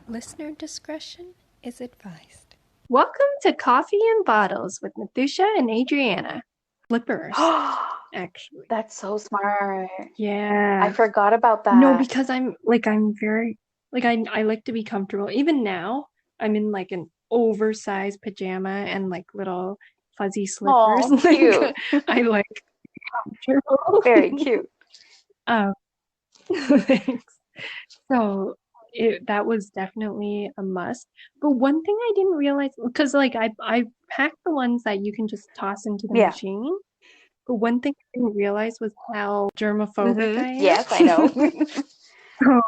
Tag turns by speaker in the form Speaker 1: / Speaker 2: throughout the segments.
Speaker 1: Listener discretion is advised.
Speaker 2: Welcome to Coffee and Bottles with Nathusha and Adriana. Flippers, actually.
Speaker 3: That's so smart. I
Speaker 2: Yeah.
Speaker 3: forgot about
Speaker 2: No,
Speaker 3: that.
Speaker 2: because I'm very I like to be comfortable. Even now, I'm in like an oversized pajama and like little fuzzy slippers.
Speaker 3: Oh, cute.
Speaker 2: Like I like comfortable.
Speaker 3: Very cute.
Speaker 2: Um, thanks. So that was definitely a must. But one thing I didn't realize, because like I packed the ones that you can just toss into the
Speaker 3: Yeah.
Speaker 2: machine. But one thing I didn't realize was how germophobic I am.
Speaker 3: Yes, I know.
Speaker 2: So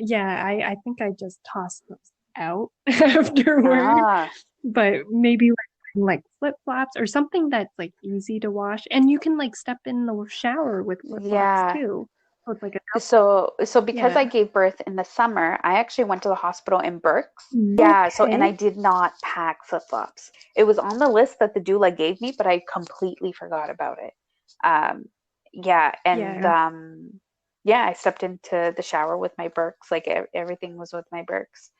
Speaker 2: yeah, I think I just tossed those out afterward.
Speaker 3: Ah,
Speaker 2: But maybe like flip-flops or something that's like easy to wash. And you can like step in the shower with flip-flops
Speaker 3: yeah.
Speaker 2: too. So it's like a
Speaker 3: So because I
Speaker 2: yeah.
Speaker 3: gave birth in the summer, I actually went to the hospital in Berks. Yeah, so and I
Speaker 2: Okay.
Speaker 3: did not pack flip-flops. It was on the list that the doula gave me, but I completely forgot about it. Um, yeah, and
Speaker 2: Yeah.
Speaker 3: yeah, I stepped into the shower with my Birks, like everything was with my Birks,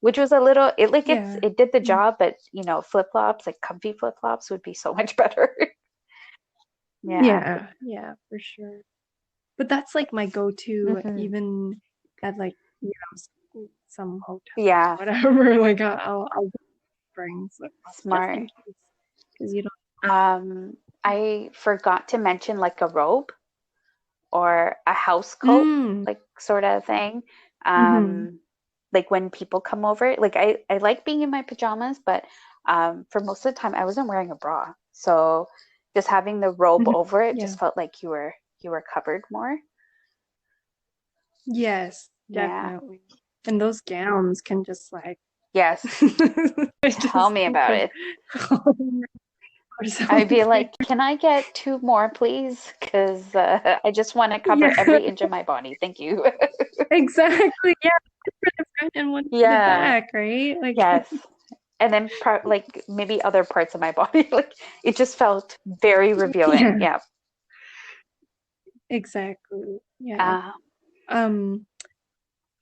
Speaker 3: which was a little it like
Speaker 2: Yeah.
Speaker 3: it did the job, but flip-flops, like comfy flip-flops would be so much better. Yeah.
Speaker 2: Yeah. Yeah, for sure. But that's like my go-to
Speaker 3: Hmm.
Speaker 2: even at like, some hotel or
Speaker 3: Yeah,
Speaker 2: whatever. Like I'll bring flip-flops just in
Speaker 3: smart.
Speaker 2: case because you don't.
Speaker 3: I forgot to mention like a robe or a house coat,
Speaker 2: Mm.
Speaker 3: like sort of thing.
Speaker 2: Mm-hmm.
Speaker 3: Um, like when people come over, like I like being in my pajamas, but for most of the time I wasn't wearing a bra. So just having the robe
Speaker 2: Hmm.
Speaker 3: over it
Speaker 2: Yeah.
Speaker 3: just felt like you were covered more.
Speaker 2: Yes,
Speaker 3: Yeah.
Speaker 2: definitely. And those gowns can just like
Speaker 3: Yes.
Speaker 2: I
Speaker 3: Tell
Speaker 2: just
Speaker 3: me
Speaker 2: think
Speaker 3: about
Speaker 2: of
Speaker 3: it.
Speaker 2: or
Speaker 3: I'd be
Speaker 2: something.
Speaker 3: like, can I get two more, please? Because I just want to cover
Speaker 2: Yeah,
Speaker 3: every inch of my body. Thank you.
Speaker 2: exactly. Yeah, one for the front and one for the
Speaker 3: Yeah.
Speaker 2: back, right? Like,
Speaker 3: Yes. And then like maybe other parts of my body. Like it just felt very revealing.
Speaker 2: yeah,
Speaker 3: Yeah.
Speaker 2: exactly. Yeah.
Speaker 3: Uh,
Speaker 2: Um,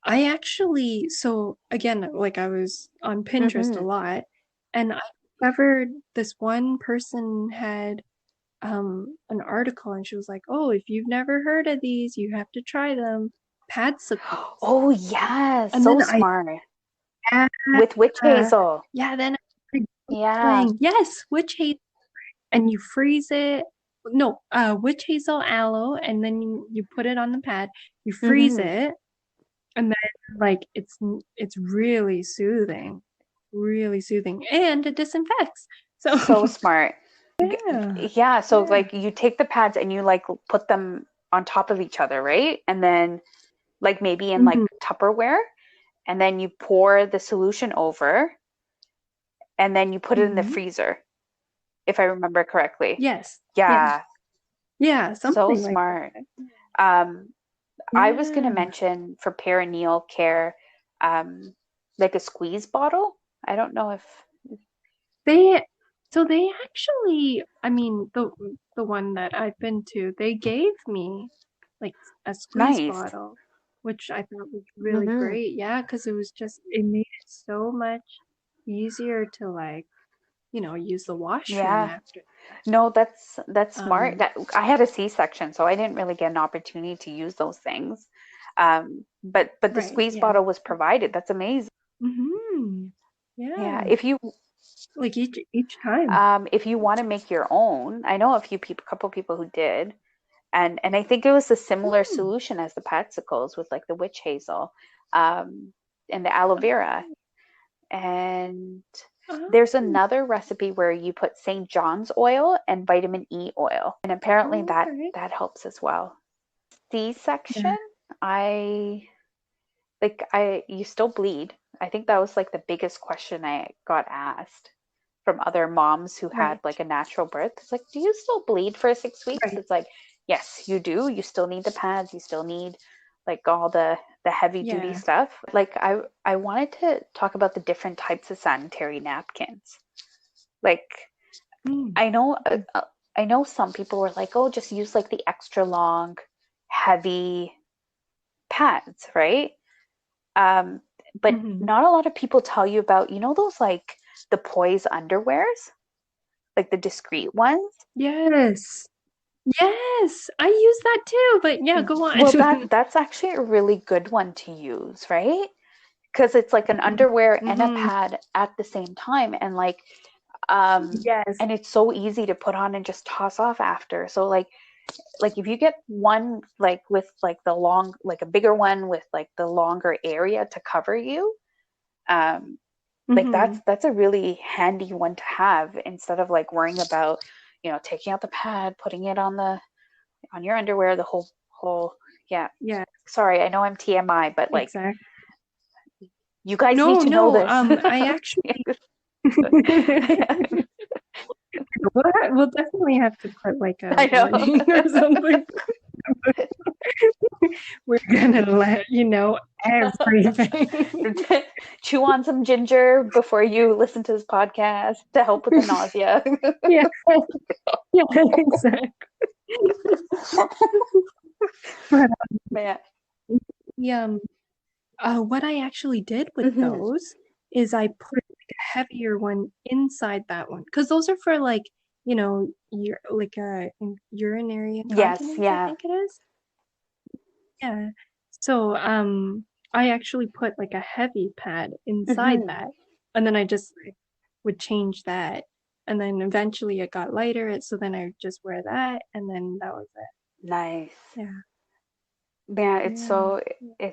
Speaker 2: I actually, so again, like I was on Pinterest a
Speaker 3: hmm.
Speaker 2: lot, and I discovered this one person had an article, and she was like, "Oh, if you've never heard of these, you have to try them, padsicles."
Speaker 3: Oh, yes.
Speaker 2: And
Speaker 3: So
Speaker 2: then I,
Speaker 3: smart. With witch
Speaker 2: yeah,
Speaker 3: hazel.
Speaker 2: yeah, then I
Speaker 3: Yeah.
Speaker 2: Googling, yes, witch hazel, and you freeze it. No, witch hazel aloe, and then you put it on the pad, you freeze
Speaker 3: Hmm.
Speaker 2: it, and then like it's really soothing, and it disinfects. So
Speaker 3: So smart.
Speaker 2: yeah,
Speaker 3: Yeah. So
Speaker 2: yeah.
Speaker 3: like you take the pads and you like put them on top of each other, right? And then like maybe in like
Speaker 2: Mhm,
Speaker 3: Tupperware, and then you pour the solution over, and then you put it in the
Speaker 2: mhm.
Speaker 3: freezer, if I remember correctly.
Speaker 2: Yes, yeah,
Speaker 3: Yeah.
Speaker 2: yeah,
Speaker 3: So
Speaker 2: something like
Speaker 3: smart.
Speaker 2: that.
Speaker 3: Um, I was going to
Speaker 2: Yeah.
Speaker 3: mention for perineal care, um, like a squeeze bottle. I don't know if
Speaker 2: They they actually, I mean, the one that I've been to, they gave me like a squeeze
Speaker 3: nice.
Speaker 2: bottle, which I thought was really
Speaker 3: Hmm.
Speaker 2: great. Yeah, because it made it so much easier to like, use the washroom
Speaker 3: Yeah.
Speaker 2: after that.
Speaker 3: No, that's smart.
Speaker 2: Um,
Speaker 3: That I had a C-section, so I didn't really get an opportunity to use those things. But the
Speaker 2: right,
Speaker 3: squeeze
Speaker 2: yeah.
Speaker 3: bottle was provided. That's amazing.
Speaker 2: Mm-hmm.
Speaker 3: Yeah.
Speaker 2: Yeah. Like each time.
Speaker 3: If you want to make your own, I know a few people, couple people who did. And I think it was a similar
Speaker 2: Mm.
Speaker 3: solution as the patsicles with like the witch hazel, um, and the aloe vera. And there's
Speaker 2: Oh,
Speaker 3: another recipe where you put St. John's oil and vitamin E oil, and apparently
Speaker 2: oh, okay.
Speaker 3: that helps as well. C-section,
Speaker 2: Yeah.
Speaker 3: I I you still bleed. I think that was like the biggest question I got asked from other moms who had
Speaker 2: Right.
Speaker 3: like a natural birth. It's like, do you still bleed for 6 weeks?
Speaker 2: Right.
Speaker 3: It's like, yes, you do. You still need the pads. You still need like all the heavy duty
Speaker 2: Yeah.
Speaker 3: stuff. Like I wanted to talk about the different types of sanitary napkins. Like
Speaker 2: Mm.
Speaker 3: I know I know some people were like, oh, just use like the extra long, heavy pads, right? Um, But
Speaker 2: Mhm.
Speaker 3: not a lot of people tell you about, those like the poise underwears, like the discreet ones.
Speaker 2: Yes. Yes. I use that too, but yeah, go
Speaker 3: Well,
Speaker 2: on.
Speaker 3: that's actually a really good one to use, right? Because it's like an underwear and a
Speaker 2: Mhm.
Speaker 3: pad at the same time, and like
Speaker 2: Yes.
Speaker 3: and it's so easy to put on and just toss off after. So like if you get one like with like the long, like a bigger one with like the longer area to cover you, um like
Speaker 2: Mhm.
Speaker 3: that's a really handy one to have instead of like worrying about, taking out the pad, putting it on your underwear, the whole yeah.
Speaker 2: Yeah,
Speaker 3: Sorry, I know I'm TMI, but like
Speaker 2: exactly.
Speaker 3: you guys need
Speaker 2: No,
Speaker 3: to know
Speaker 2: no,
Speaker 3: this.
Speaker 2: I actually we'll definitely have to put like a
Speaker 3: I know.
Speaker 2: warning or something. We're gonna let you know everything.
Speaker 3: Chew on some ginger before you listen to this podcast to help with the nausea.
Speaker 2: Yeah, yeah, exactly. But
Speaker 3: Yeah.
Speaker 2: yeah, what I actually did with
Speaker 3: Hmm.
Speaker 2: those is I put like a heavier one inside that one because those are for like your like urinary
Speaker 3: Yes,
Speaker 2: incontinence, I
Speaker 3: yeah.
Speaker 2: think it is. Yeah. So I actually put like a heavy pad inside
Speaker 3: Hmm.
Speaker 2: that, and then I just like, would change that, and then eventually it got lighter, so then I would just wear that, and then that was it.
Speaker 3: Nice.
Speaker 2: Yeah.
Speaker 3: Yeah,
Speaker 2: Yeah.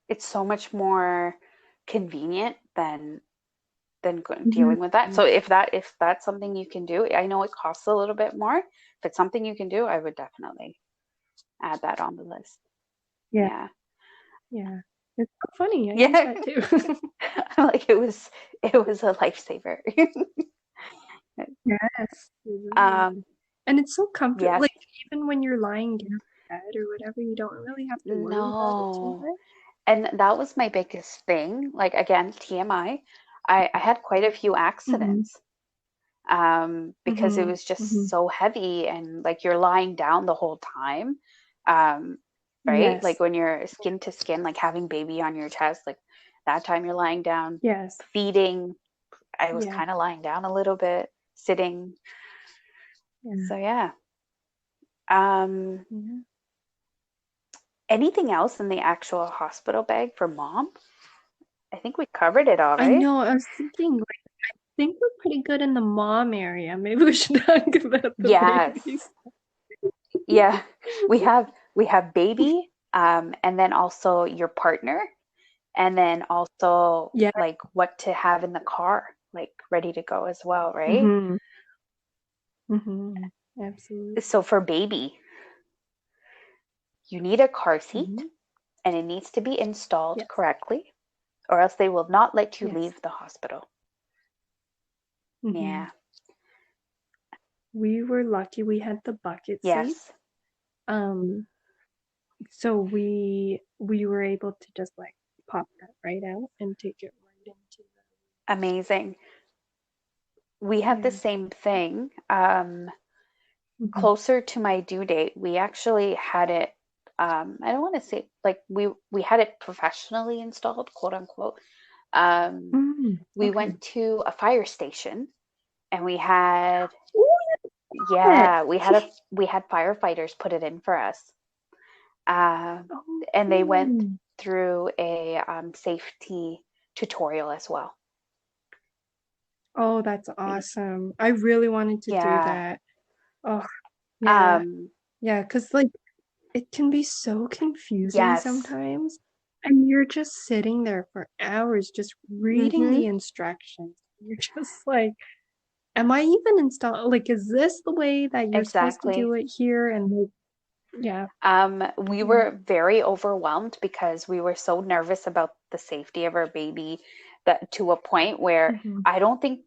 Speaker 3: it's so much more convenient than
Speaker 2: Mhm.
Speaker 3: dealing with that. So if that's something you can do, I know it costs a little bit more. If it's something you can do, I would definitely add that on the list.
Speaker 2: Yeah.
Speaker 3: Yeah.
Speaker 2: Yeah. It's so funny. I use
Speaker 3: Yeah.
Speaker 2: that too.
Speaker 3: Like it was a lifesaver.
Speaker 2: Yes, it really is.
Speaker 3: Um,
Speaker 2: And it's so comfortable.
Speaker 3: yes.
Speaker 2: Like even when you're lying down in bed or whatever, you don't really have to worry about it too
Speaker 3: No.
Speaker 2: much.
Speaker 3: And that was my biggest thing. Like again, TMI. I had quite a few
Speaker 2: Mm-hmm.
Speaker 3: accidents because it
Speaker 2: Mm-hmm.
Speaker 3: was just
Speaker 2: Mm-hmm.
Speaker 3: so heavy and like you're lying down the whole time. Um, right? Like
Speaker 2: Yes.
Speaker 3: when you're skin to skin, like having baby on your chest, like that time you're lying down,
Speaker 2: Yes.
Speaker 3: feeding. I was
Speaker 2: Yeah.
Speaker 3: kind of lying down a little bit, sitting.
Speaker 2: Yeah.
Speaker 3: So yeah. Um,
Speaker 2: Yeah.
Speaker 3: anything else in the actual hospital bag for mom? I think we covered it all,
Speaker 2: I
Speaker 3: right?
Speaker 2: know. I was thinking, like, I think we're pretty good in the mom area. Maybe we should talk about the babies.
Speaker 3: Yes. Yeah. We have baby, and then also your partner, and then also
Speaker 2: Yeah.
Speaker 3: like what to have in the car, like ready to go as well, right?
Speaker 2: Mm-hmm. Mm-hmm. Absolutely.
Speaker 3: So for baby, you need a car seat
Speaker 2: Mm-hmm.
Speaker 3: and it needs to be installed
Speaker 2: Yes.
Speaker 3: correctly, or else they will not let you
Speaker 2: Yes.
Speaker 3: leave the hospital.
Speaker 2: Mm-hmm.
Speaker 3: Yeah.
Speaker 2: We were lucky we had the bucket seat.
Speaker 3: Yes.
Speaker 2: Um, so we were able to just like pop that right out and take it right into
Speaker 3: Amazing. We
Speaker 2: the
Speaker 3: had the
Speaker 2: yeah.
Speaker 3: same thing.
Speaker 2: Mm-hmm.
Speaker 3: Closer to my due date, we actually had it. I don't want to say like we had it professionally installed, quote unquote.
Speaker 2: Mm,
Speaker 3: We
Speaker 2: okay.
Speaker 3: went to a fire station and we had,
Speaker 2: Ooh, that.
Speaker 3: yeah, we had firefighters put it in for us, um,
Speaker 2: Oh,
Speaker 3: and they went
Speaker 2: cool.
Speaker 3: through a safety tutorial as well.
Speaker 2: Oh, that's awesome. I really wanted to do
Speaker 3: Yeah.
Speaker 2: that. Oh, yeah.
Speaker 3: Um,
Speaker 2: Yeah, 'cause like it can be so confusing
Speaker 3: yes.
Speaker 2: sometimes. And you're just sitting there for hours just reading
Speaker 3: Mm-hmm.
Speaker 2: the instructions. You're just like, am I even installed? Like, is this the way that you're supposed to
Speaker 3: Exactly.
Speaker 2: do it here? And like, yeah,
Speaker 3: We
Speaker 2: yeah.
Speaker 3: were very overwhelmed because we were so nervous about the safety of our baby that to a point where
Speaker 2: Mm-hmm.
Speaker 3: I don't think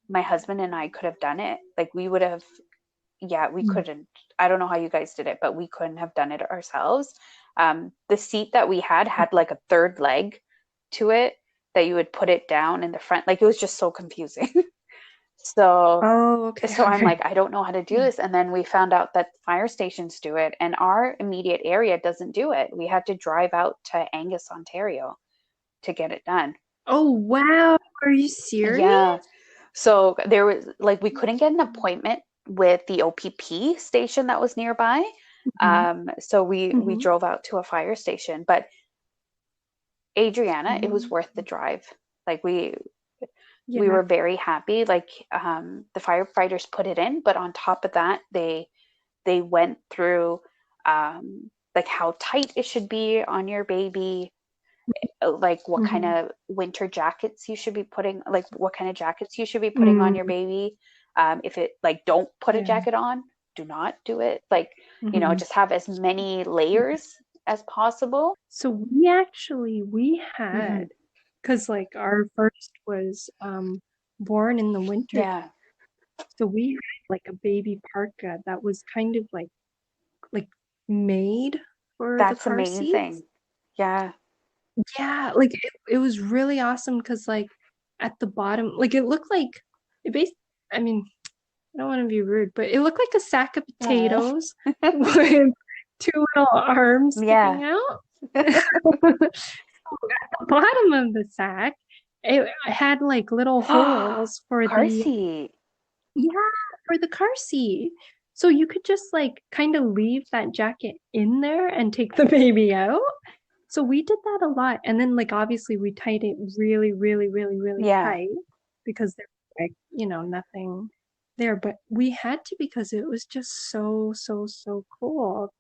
Speaker 3: my husband and I could have done it. Like we would have, yeah, we couldn't. I don't know how you guys did it, but we couldn't have done it ourselves. The seat that we had like a third leg to it that you would put it down in the front. Like it was just so confusing. So
Speaker 2: Oh, okay,
Speaker 3: so I'm
Speaker 2: okay.
Speaker 3: like, I don't know how to do
Speaker 2: Yeah.
Speaker 3: this. And then we found out that fire stations do it, and our immediate area doesn't do it. We had to drive out to Angus, Ontario. to get it done.
Speaker 2: Oh, wow. Are you
Speaker 3: Yeah.
Speaker 2: serious?
Speaker 3: So there was like we couldn't get an appointment with the OPP station that was nearby.
Speaker 2: Mhm.
Speaker 3: So we
Speaker 2: Mhm.
Speaker 3: drove out to a fire station. But Adriana, it was
Speaker 2: Oh,
Speaker 3: worth the drive. Like we
Speaker 2: yeah.
Speaker 3: were very happy. Like the firefighters put it in, but on top of that, they went through like how tight it should be on your baby, like what kind
Speaker 2: Mhm.
Speaker 3: of winter jackets you should be putting, like what kind of jackets you should be putting on
Speaker 2: Mm,
Speaker 3: your baby. If it like don't put a
Speaker 2: yeah.
Speaker 3: jacket on, do not do it. Like,
Speaker 2: Mhm.
Speaker 3: just have as many layers as possible.
Speaker 2: So we
Speaker 3: Hmm.
Speaker 2: had, because like our first was born in the winter,
Speaker 3: Yeah,
Speaker 2: so we had like a baby parka that was kind of like made for the
Speaker 3: that's
Speaker 2: car seats.
Speaker 3: amazing. Yeah.
Speaker 2: Yeah, like it was really awesome because like at the bottom, like it looked like it based. I mean, I don't want to be rude, but it looked like a sack of
Speaker 3: Oh.
Speaker 2: potatoes with two little arms
Speaker 3: Yeah.
Speaker 2: sticking out. At the bottom of the sack, it had like little holes for
Speaker 3: Car
Speaker 2: the,
Speaker 3: seat.
Speaker 2: yeah, for the car seat. So you could just like kind of leave that jacket in there and take the baby out. So we did that a lot. And then like obviously we tied it really, really, really, really
Speaker 3: Yeah.
Speaker 2: tight because there's like, nothing there. But we had to because it was just so, so, so cool.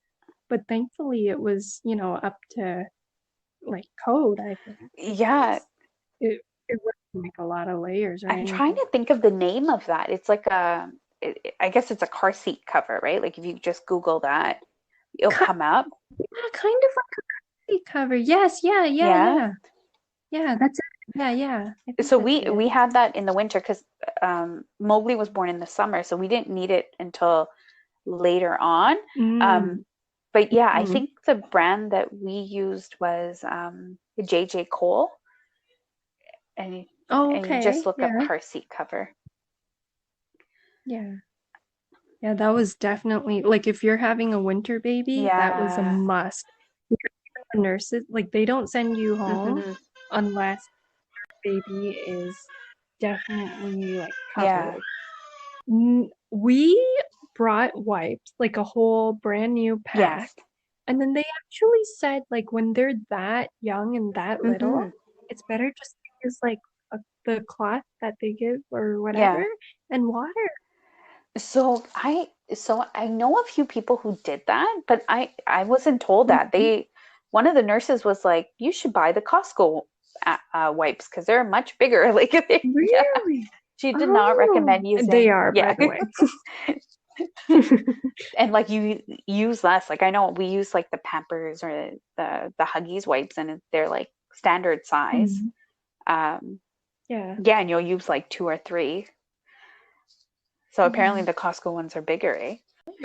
Speaker 2: But thankfully it was, up to like code, I think,
Speaker 3: Yeah.
Speaker 2: because it wasn't like a lot of layers or
Speaker 3: I'm trying
Speaker 2: anything.
Speaker 3: to think of the name of that. It's like I guess it's a car seat cover, right? Like if you just Google that, it'll
Speaker 2: Ki-
Speaker 3: come up.
Speaker 2: Yeah, kind of like a cookie cover. Yes, yeah, yeah,
Speaker 3: Yeah.
Speaker 2: yeah. Yeah, that's it. Yeah, yeah. I think
Speaker 3: So
Speaker 2: that's
Speaker 3: we
Speaker 2: it.
Speaker 3: had that in the winter because Mowgli was born in the summer, so we didn't need it until later on.
Speaker 2: Mm.
Speaker 3: Um, but yeah, I
Speaker 2: Mm.
Speaker 3: think the brand that we used was JJ Cole, and
Speaker 2: Oh,
Speaker 3: and you just
Speaker 2: okay.
Speaker 3: look up
Speaker 2: Yeah.
Speaker 3: car seat cover.
Speaker 2: Yeah. Yeah, that was definitely like if you're having a winter baby, that was a
Speaker 3: Yeah.
Speaker 2: must. Because the nurses, like they don't send you home
Speaker 3: Hmm.
Speaker 2: unless baby is definitely like
Speaker 3: Yeah.
Speaker 2: covered. We brought wipes, like a whole brand new pack,
Speaker 3: Yes.
Speaker 2: and then they actually said like when they're that young and that little,
Speaker 3: Hmm.
Speaker 2: it's better just to use like the cloth that they give or whatever
Speaker 3: Yeah.
Speaker 2: and water.
Speaker 3: So I know a few people who did that, but I wasn't told that.
Speaker 2: Mhm.
Speaker 3: One of the nurses was like, "You should buy the Costco wipes because they're much bigger." Like, yeah,
Speaker 2: Really?
Speaker 3: she did not
Speaker 2: Oh,
Speaker 3: recommend
Speaker 2: they
Speaker 3: using,
Speaker 2: are, by
Speaker 3: yeah,
Speaker 2: the way.
Speaker 3: and like you use less. Like I know we use like the Pampers or the Huggies wipes, and they're like standard size.
Speaker 2: Mhm.
Speaker 3: Um,
Speaker 2: Yeah.
Speaker 3: yeah, and you'll use like two or three. So apparently
Speaker 2: Mhm.
Speaker 3: the Costco ones are bigger, eh?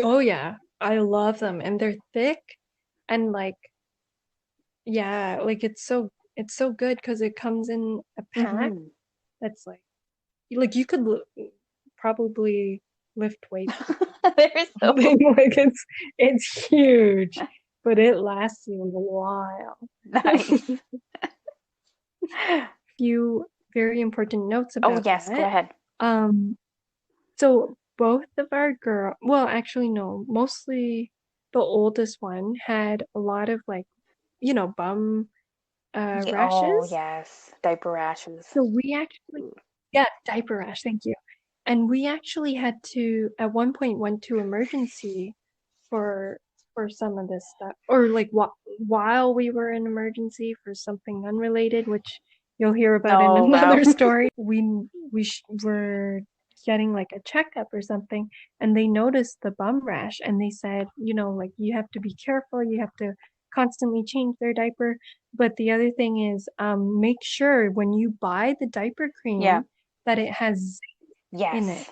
Speaker 2: Oh yeah, I love them and they're thick and like yeah, like it's so good because it comes in a pack
Speaker 3: Hmm.
Speaker 2: that's like you could probably lift weights with
Speaker 3: They're
Speaker 2: that
Speaker 3: so
Speaker 2: thing. Like it's huge, but it lasts you a while.
Speaker 3: nice.
Speaker 2: Few very important notes
Speaker 3: Oh,
Speaker 2: about
Speaker 3: yes, go
Speaker 2: that.
Speaker 3: ahead.
Speaker 2: Um, so both of our well, actually no, mostly the oldest one had a lot of like, bum
Speaker 3: Oh,
Speaker 2: rashes.
Speaker 3: yes, diaper rashes.
Speaker 2: So we actually, yeah, diaper rash, thank you. And we actually had to, at one point, went to emergency for some of this stuff, or like while we were in emergency for something unrelated, which you'll hear about in
Speaker 3: Oh, wow.
Speaker 2: another story. We were getting like a checkup or something, and they noticed the bum rash, and they said, like you have to be careful, you have to constantly change their diaper. But the other thing is, make sure when you buy the diaper
Speaker 3: Yeah.
Speaker 2: cream that it has zinc in it.
Speaker 3: Yes.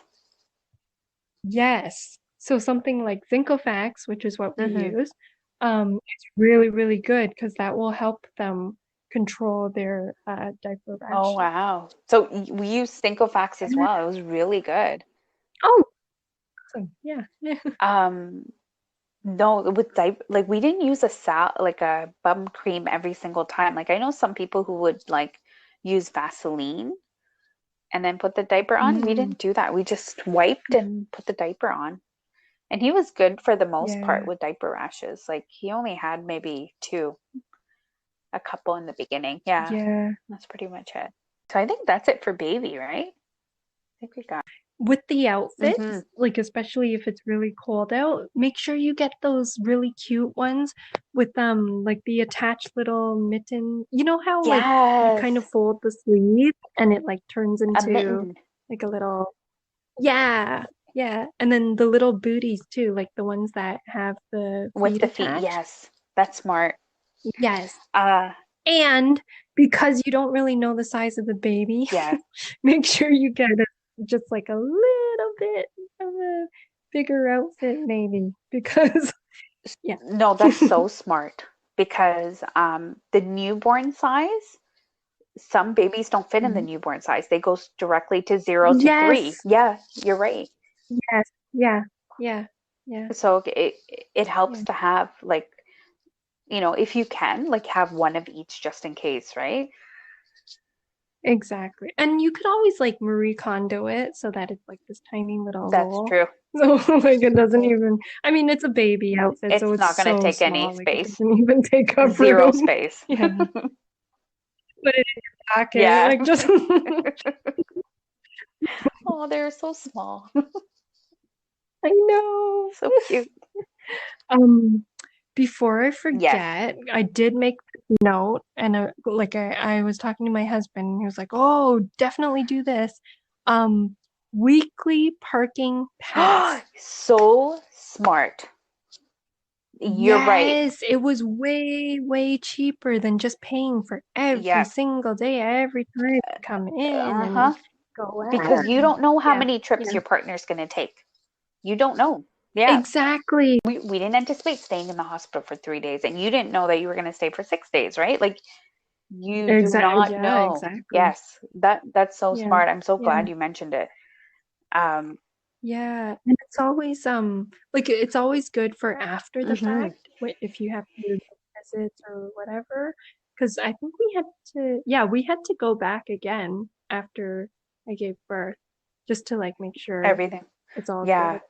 Speaker 2: Yes. So something like Zincofax, which is what we
Speaker 3: Hmm.
Speaker 2: use, is really, really good because that will help them control their diaper
Speaker 3: Oh,
Speaker 2: rashes.
Speaker 3: wow. So we use Stinkofax as
Speaker 2: And then,
Speaker 3: well. It was really good.
Speaker 2: oh, awesome. Yeah. Yeah.
Speaker 3: Um, No, with diaper, like we didn't use like a bum cream every single time. Like I know some people who would like use Vaseline and then put the diaper on. We
Speaker 2: Mm,
Speaker 3: didn't do that. We just wiped and put the diaper on. And he was good for the most part
Speaker 2: yeah,
Speaker 3: with diaper rashes. Like he only had maybe two, a couple in the beginning. Yeah,
Speaker 2: yeah.
Speaker 3: that's pretty much it. So I think that's it for baby, right? I think we got.
Speaker 2: With the
Speaker 3: Mm-hmm.
Speaker 2: outfits, like especially if it's really cold out, make sure you get those really cute ones with like the attached little mitten. You know how like you kind of
Speaker 3: Yes,
Speaker 2: fold the sleeve and it like turns
Speaker 3: a
Speaker 2: into
Speaker 3: mitten
Speaker 2: like a little, yeah, yeah. And then the little booties too, like the ones that have the
Speaker 3: with
Speaker 2: feet
Speaker 3: the feet.
Speaker 2: attached.
Speaker 3: Yes, that's smart.
Speaker 2: Yes.
Speaker 3: Uh,
Speaker 2: And because you don't really know the size of the baby,
Speaker 3: yes.
Speaker 2: make sure you get just like a little bit of a bigger outfit, maybe. Because, yeah.
Speaker 3: No, that's so smart because the newborn size, some babies don't fit in the
Speaker 2: Mhm.
Speaker 3: newborn size. They go directly to 0 to 3.
Speaker 2: Yes.
Speaker 3: Yeah, you're right.
Speaker 2: Yes. Yeah. Yeah. Yeah.
Speaker 3: So it
Speaker 2: Yeah.
Speaker 3: helps to have like, if you can, like have one of each just in case, right?
Speaker 2: Exactly. And you could always like Marie Kondo it so that it's like this tiny little
Speaker 3: That's
Speaker 2: roll.
Speaker 3: true.
Speaker 2: So like it doesn't even, I mean, it's a baby outfit, so
Speaker 3: It's
Speaker 2: it's
Speaker 3: not going to
Speaker 2: so
Speaker 3: take any
Speaker 2: small, like it
Speaker 3: space.
Speaker 2: doesn't even take up
Speaker 3: Zero
Speaker 2: room.
Speaker 3: space.
Speaker 2: Yeah. Put it in your pocket,
Speaker 3: Yeah.
Speaker 2: like just
Speaker 3: Oh, they're so small.
Speaker 2: I know.
Speaker 3: So cute.
Speaker 2: Um, before I
Speaker 3: Yes.
Speaker 2: forget, I did make this note, and like I was talking to my husband, and he was like, "Oh, definitely do this." Um, weekly parking pass.
Speaker 3: So smart. You're right.
Speaker 2: Yes, it was way, way cheaper than just paying for every
Speaker 3: Yeah.
Speaker 2: single day, every time you come in
Speaker 3: Uh-huh.
Speaker 2: and go out.
Speaker 3: Because you don't know how
Speaker 2: Yeah,
Speaker 3: many trips
Speaker 2: yeah,
Speaker 3: your partner's going to take. You don't know. Yeah.
Speaker 2: exactly,
Speaker 3: We didn't anticipate staying in the hospital for 3 days, and you didn't know that you were going to stay for 6 days, right? Like you do not
Speaker 2: yeah,
Speaker 3: know.
Speaker 2: exactly.
Speaker 3: Yes, that's so
Speaker 2: Yeah,
Speaker 3: smart. I'm so
Speaker 2: yeah.
Speaker 3: glad you mentioned it. Um,
Speaker 2: Yeah, and it's always like it's always good for after the
Speaker 3: mhm.
Speaker 2: fact if you have to do visits or whatever. Because I think we had to, yeah, we had to go back again after I gave birth just to like make sure
Speaker 3: Everything.
Speaker 2: it's all
Speaker 3: Yeah.
Speaker 2: good.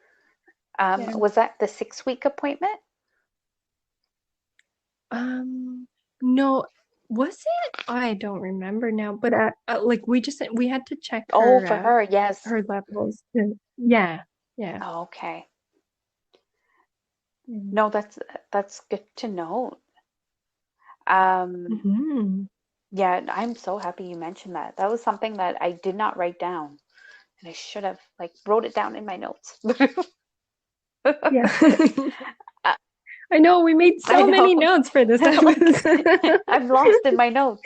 Speaker 2: Yeah.
Speaker 3: Was that the 6 week appointment?
Speaker 2: Um, no, was it? I don't remember now, but like we had to check
Speaker 3: Oh, for her, yes.
Speaker 2: her levels. Yeah, yeah.
Speaker 3: Oh, okay.
Speaker 2: Mm.
Speaker 3: No, that's good to know. Um,
Speaker 2: Hmm.
Speaker 3: yeah, I'm so happy you mentioned that. That was something that I did not write down, and I should have like wrote it down in my notes.
Speaker 2: Yeah.
Speaker 3: Uh,
Speaker 2: I know we made
Speaker 3: I
Speaker 2: so
Speaker 3: know.
Speaker 2: many notes for this
Speaker 3: Like
Speaker 2: episode.
Speaker 3: I'm lost in my notes.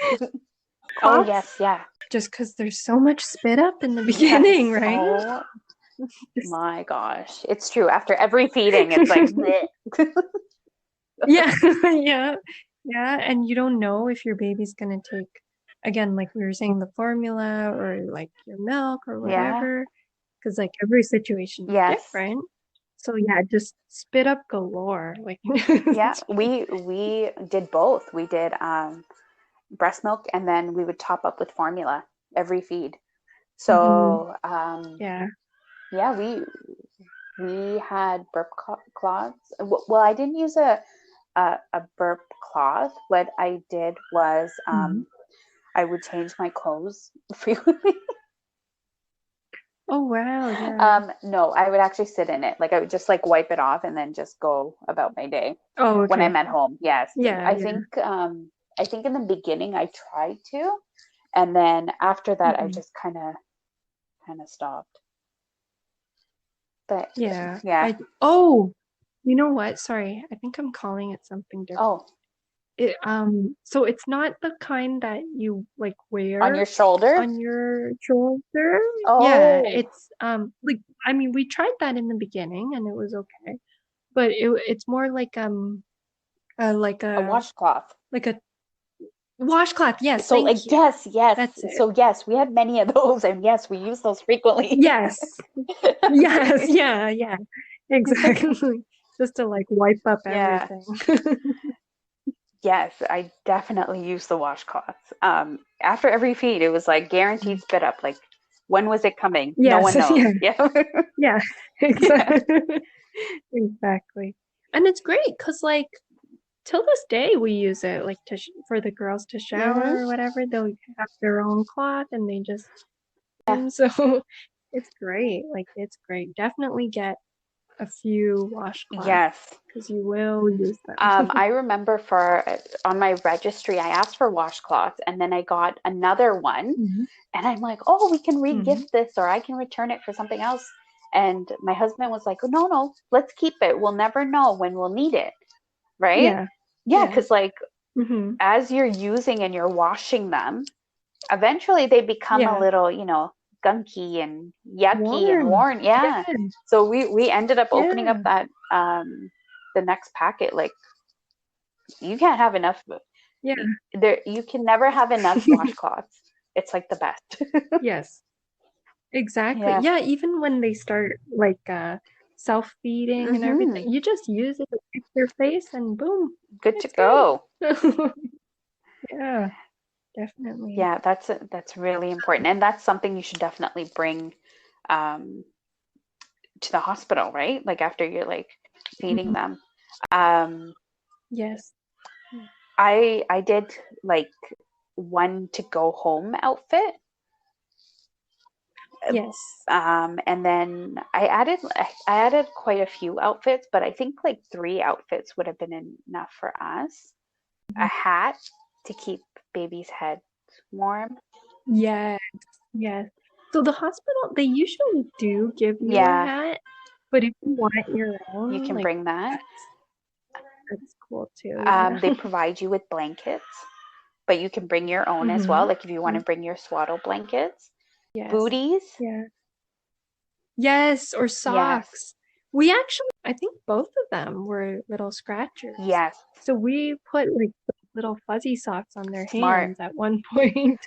Speaker 3: Oh,
Speaker 2: Cough,
Speaker 3: yes, yeah.
Speaker 2: just because there's so much spit up in the
Speaker 3: Yes.
Speaker 2: beginning, right?
Speaker 3: Oh
Speaker 2: Just-
Speaker 3: my gosh. It's true. After every feeding, it's like, bleh.
Speaker 2: yeah, yeah, yeah. And you don't know if your baby's gonna take, again, like we were saying, the formula or like your milk or
Speaker 3: Yeah.
Speaker 2: whatever, because like every situation is
Speaker 3: Yes.
Speaker 2: different. So yeah, just spit up galore. Like,
Speaker 3: Yeah. We did both. We did breast milk and then we would top up with formula every feed.
Speaker 2: Mhm.
Speaker 3: So
Speaker 2: Yeah.
Speaker 3: yeah, we had burp cloths. Well, I didn't use a burp cloth. What I did was
Speaker 2: Mhm.
Speaker 3: I would change my clothes frequently.
Speaker 2: Oh wow, yeah.
Speaker 3: No, I would actually sit in it. Like I would just like wipe it off and then just go about my day
Speaker 2: Oh,
Speaker 3: when
Speaker 2: okay.
Speaker 3: I'm at home. Yes.
Speaker 2: Yeah, yeah.
Speaker 3: I think in the beginning I tried to, and then after that I
Speaker 2: Mhm.
Speaker 3: just kind of stopped. But
Speaker 2: Yeah.
Speaker 3: yeah.
Speaker 2: Oh, you know what? Sorry. I think I'm calling it something different.
Speaker 3: Oh,
Speaker 2: So it's not the kind that you like
Speaker 3: on your
Speaker 2: wear
Speaker 3: shoulder?
Speaker 2: on your shoulder. Yeah,
Speaker 3: Oh,
Speaker 2: it's like I mean we tried that in the beginning and it was okay. But it's more like like
Speaker 3: a washcloth.
Speaker 2: a washcloth. Yes,
Speaker 3: So
Speaker 2: thank you.
Speaker 3: yes, yes.
Speaker 2: That's it.
Speaker 3: So yes, we had many of those, and yes, we use those frequently.
Speaker 2: Yes. Yes, yeah, yeah. Exactly. just to like wipe up
Speaker 3: Yeah.
Speaker 2: everything.
Speaker 3: Yes, I definitely use the washcloths. After every feed, it was like guaranteed spit up. Like, when was it coming? No
Speaker 2: Yes,
Speaker 3: one knows.
Speaker 2: yeah,
Speaker 3: Yeah.
Speaker 2: yeah,
Speaker 3: Yeah.
Speaker 2: exactly. Exactly. And it's great because like till this day we use it like for the girls to
Speaker 3: Hmm.
Speaker 2: shower or whatever. They'll have their own cloth and they just so it's great. Like it's great. Definitely get a few washcloths
Speaker 3: Yes.
Speaker 2: because you will use them.
Speaker 3: I remember on my registry, I asked for washcloths and then I got another one
Speaker 2: Mhm.
Speaker 3: and I'm like, oh, we can
Speaker 2: Mhm.
Speaker 3: re-gift this or I can return it for something else. And my husband was like, oh, no, no, let's keep it. We'll never know when we'll need it. Right?
Speaker 2: Yeah.
Speaker 3: Yeah,
Speaker 2: Yeah.
Speaker 3: because like
Speaker 2: Hmm.
Speaker 3: as you're using and you're washing them, eventually they become a
Speaker 2: Yeah.
Speaker 3: little, gunky and yucky and
Speaker 2: Warm.
Speaker 3: worn. Yeah.
Speaker 2: Yeah.
Speaker 3: So we ended up opening up
Speaker 2: Yeah.
Speaker 3: that the next packet. Like, you can't have enough.
Speaker 2: Yeah.
Speaker 3: There, you can never have enough washcloths. It's like the best.
Speaker 2: Yes. Exactly.
Speaker 3: Yeah.
Speaker 2: Yeah, even when they start like self-feeding and
Speaker 3: Hmm.
Speaker 2: everything, you just use it to wipe their face and boom,
Speaker 3: Good to
Speaker 2: it's
Speaker 3: go.
Speaker 2: good. Yeah, definitely.
Speaker 3: Yeah, that's really important, and that's something you should definitely bring um, to the hospital, right? Like after you're like feeding
Speaker 2: Mhm.
Speaker 3: them. Um,
Speaker 2: Yes.
Speaker 3: I did like one to go home outfit.
Speaker 2: Yes.
Speaker 3: And then I added quite a few outfits, but I think like 3 outfits would have been enough for us. A
Speaker 2: Mhm.
Speaker 3: hat to keep baby's head warm.
Speaker 2: Yes. Yes. So the hospital, they usually do give you a
Speaker 3: Yeah,
Speaker 2: hat, but if you want your
Speaker 3: you
Speaker 2: own,
Speaker 3: can
Speaker 2: like
Speaker 3: bring that.
Speaker 2: that's cool too. Yeah.
Speaker 3: They provide you with blankets, but you can bring your own as well.
Speaker 2: Hmm.
Speaker 3: Like if you want to bring your swaddle blankets,
Speaker 2: Yes.
Speaker 3: booties.
Speaker 2: Yeah. Yes, or
Speaker 3: Yes,
Speaker 2: socks. We actually, I think both of them were little scratchers.
Speaker 3: yes,
Speaker 2: So we put like little fuzzy socks on their
Speaker 3: smart.
Speaker 2: hands at one point,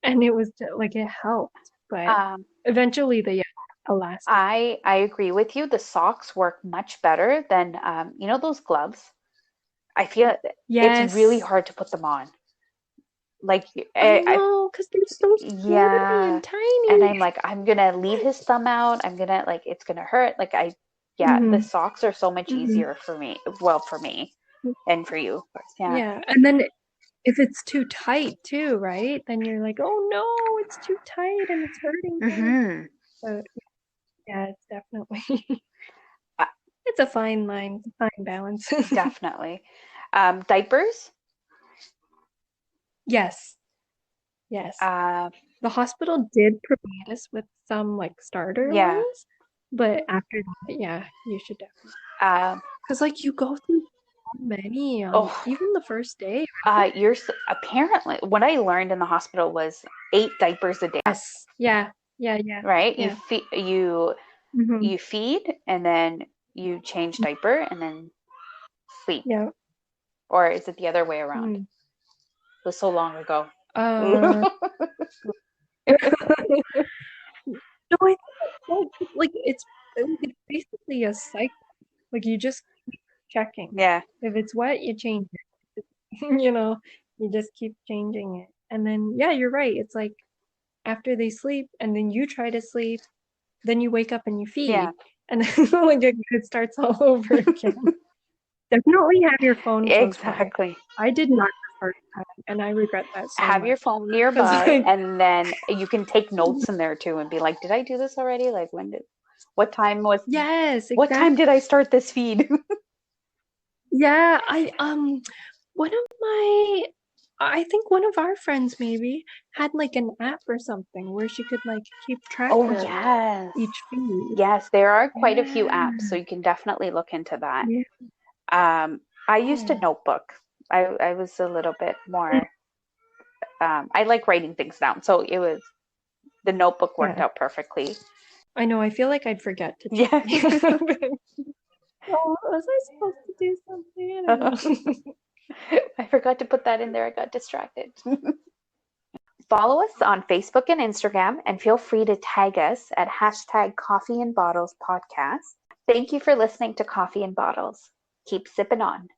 Speaker 2: and it was like it helped, but
Speaker 3: Um,
Speaker 2: eventually they elastic.
Speaker 3: I agree with you. The socks work much better than those gloves. I feel it's really
Speaker 2: Yes,
Speaker 3: hard to put them on. Like
Speaker 2: I
Speaker 3: I
Speaker 2: know, because they're so squirty
Speaker 3: yeah,
Speaker 2: and
Speaker 3: and
Speaker 2: tiny.
Speaker 3: I'm like, I'm gonna leave his thumb out. I'm gonna like it's gonna hurt. Like yeah, the
Speaker 2: Hmm.
Speaker 3: socks are so much
Speaker 2: Hmm.
Speaker 3: easier for me. Well, for me and for you, of course. Yeah.
Speaker 2: Yeah, and then if it's too tight too, right? Then you're like, oh no, it's too tight and it's hurting him.
Speaker 3: Hmm.
Speaker 2: So yeah, it's definitely it's a fine line, fine balance.
Speaker 3: Definitely. Diapers.
Speaker 2: Yes, yes.
Speaker 3: Uh,
Speaker 2: The hospital did provide us with some like starter
Speaker 3: yeah.
Speaker 2: ones, but after that, yeah, you should definitely.
Speaker 3: Uh,
Speaker 2: Because like you go through so many on
Speaker 3: oh,
Speaker 2: even the first day, right?
Speaker 3: apparently what I learned in the hospital was 8 diapers a day.
Speaker 2: Yes. Yeah. Yeah. Yeah.
Speaker 3: Right? You
Speaker 2: Yeah.
Speaker 3: feed you
Speaker 2: Hmm.
Speaker 3: you feed and then you change diaper and then sleep.
Speaker 2: Yeah.
Speaker 3: Or is it the other way around?
Speaker 2: Mm.
Speaker 3: It was so long ago.
Speaker 2: Uh, no, I think like it's basically a cycle. Like you just keep checking.
Speaker 3: Yeah.
Speaker 2: If it's wet, you change it. You know, you just keep changing it. And then yeah, you're right. It's like after they sleep and then you try to sleep, then you wake up and you
Speaker 3: Yeah.
Speaker 2: feed, and then like it starts all over again. Definitely have your phone close by.
Speaker 3: Exactly.
Speaker 2: I did not the first time, and I regret that so
Speaker 3: Have your
Speaker 2: much.
Speaker 3: phone
Speaker 2: Because
Speaker 3: nearby
Speaker 2: like
Speaker 3: and then you can take notes in there too and be like, did I do this already? Like what time was
Speaker 2: yes,
Speaker 3: what time
Speaker 2: exactly.
Speaker 3: did I start this feed?
Speaker 2: Yeah, one of my I think one of our friends maybe had like an app or something where she could like keep track
Speaker 3: Oh
Speaker 2: of
Speaker 3: yes.
Speaker 2: each feed.
Speaker 3: Yes, there are quite a few
Speaker 2: Yeah.
Speaker 3: apps, so you can definitely look into that.
Speaker 2: Yeah.
Speaker 3: I used a
Speaker 2: Yeah.
Speaker 3: notebook. I was a little bit more I like writing things down, so the notebook worked
Speaker 2: Yeah.
Speaker 3: out perfectly.
Speaker 2: I know, I feel like I'd forget to check
Speaker 3: Yeah.
Speaker 2: the Oh, was I supposed to do something? I don't know.
Speaker 3: I forgot to put that in there. I got distracted. Follow us on Facebook and Instagram, and feel free to tag us at #Coffee and Bottles Podcast. Thank you for listening to Coffee and Bottles. Keep sipping on.